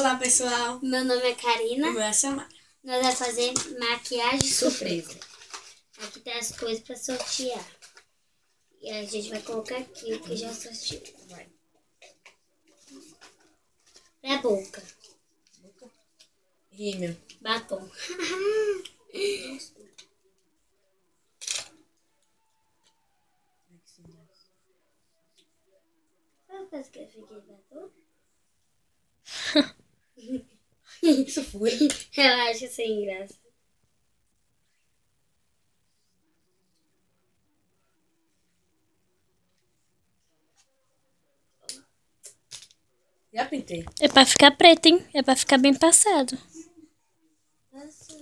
Olá, pessoal. Meu nome é Karina. O meu é Samara. Nós vamos fazer maquiagem surpresa. Aqui tem as coisas pra sortear. E a gente vai colocar aqui o que já sorteou. Vai. Pra boca. Rímel. Batom. Sabe o que eu fiquei batom? Isso foi. Eu acho sem graça. Já pintei. É pra ficar preto, hein? É pra ficar bem passado. Nossa.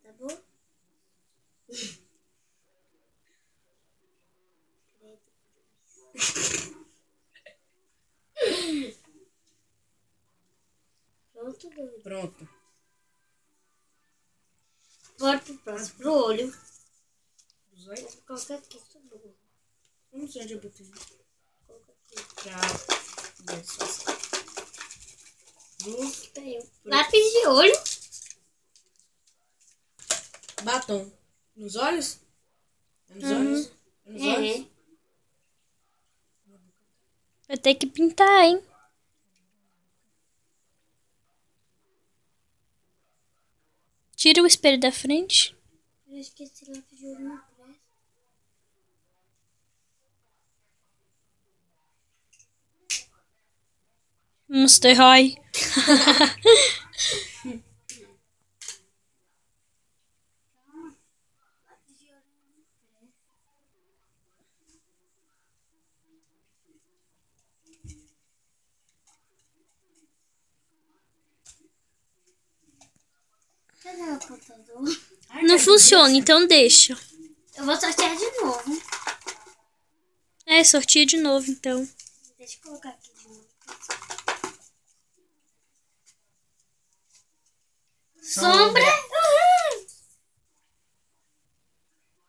Tá bom? Pronto, doido. Pronto. Bora pro próximo. Pro olho. Os olhos? Vou colocar aqui, sobrou. Eu não sei onde eu botei. Coloca aqui. Pra ver disfarçar. Peraí. Lápis de olho. Batom. Nos olhos? É nos olhos? É nos olhos? Vai ter que pintar, hein? Tira o espelho da frente. Eu esqueci lápis de olho na pressa. Mr. Roy. Lápis de olho na pressa. Cadê o computador? Não funciona, então deixa. Eu vou sortear de novo. É, sortia de novo, então. Deixa eu colocar aqui de novo. Sombra. Uhum.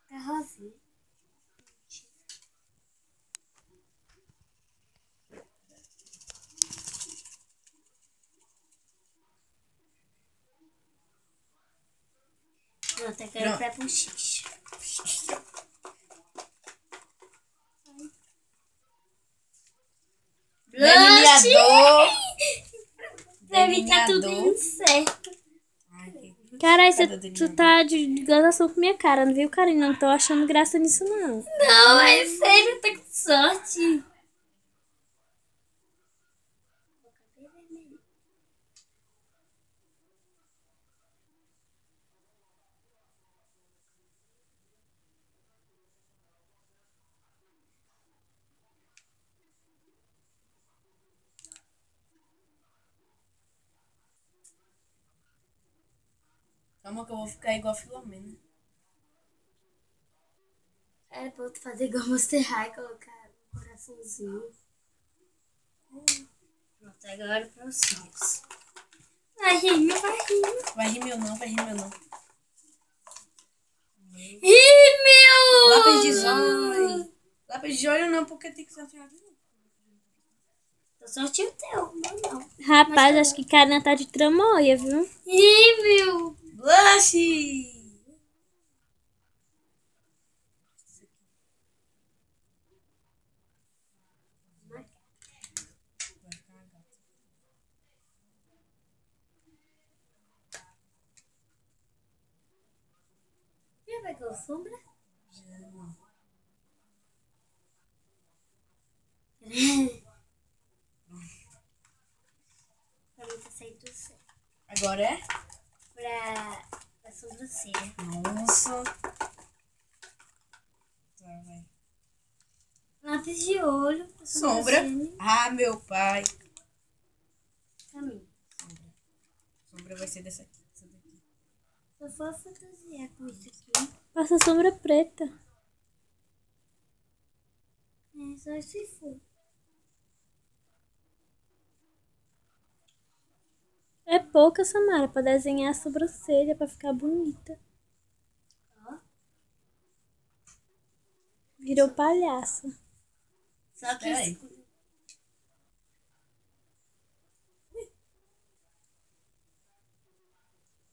Tá rosinha. Pronto, agora vai pro X. Delineador. Pra mim tá tudo indo certo. Caralho, tu tá de gozação com minha cara, não viu, Karina? Não tô achando graça nisso, não. Não, é sério, eu tô com sorte. Calma que eu vou ficar igual a Filomena. Era pra eu fazer igual Monster High, colocar um coraçãozinho. Pronto, agora para os cílios. Vai rímel, vai rímel. Vai rímel não, vai rímel não. Rímel! Lápis de olho. Lápis de olho não, porque tem que sortear de novo. Eu sorteio o teu, meu não. Rapaz, acho que Karina tá de tramóia, viu? Rímel! Blush! Já pegou sombra? Pra mim tá saindo certo. Agora é? Pra sobrancelha. Nossa. Tá, vai. Lápis de olho. Pra Sombra. sobrancelha. Ah, meu pai. Pra mim. Sombra vai ser dessa aqui. Essa daqui. Eu vou fantasiar com isso aqui. Passa sombra preta. É, só se for. É pouca, Samara, pra desenhar a sobrancelha, pra ficar bonita. Ó. Virou palhaça. Só que Espera aí.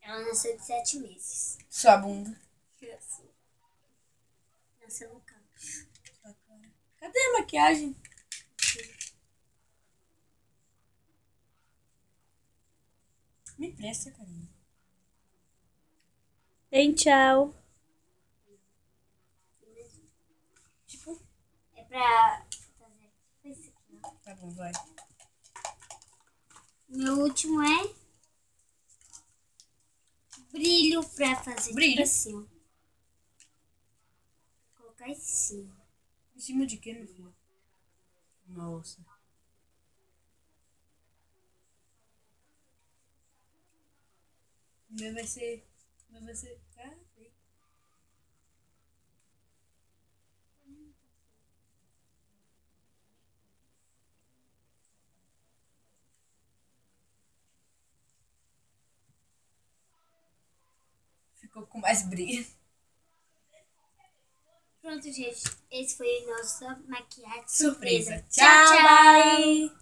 ela nasceu de 7 meses. Sua bunda. Nasceu no campus. Sua cara. Cadê a maquiagem? Me presta, carinha. Tem tchau. Tipo, É pra fazer tipo isso aqui, ó. tá bom, vai. Meu último é brilho pra fazer Brilho? tipo assim, ó. Vou colocar em cima. Em cima de quê, meu filho? Nossa. O meu vai ser. O meu vai ser. Ah, sei. Ficou com mais brilho. Pronto, gente. Esse foi a nossa maquiagem Surpresa. surpresa. Tchau, bye.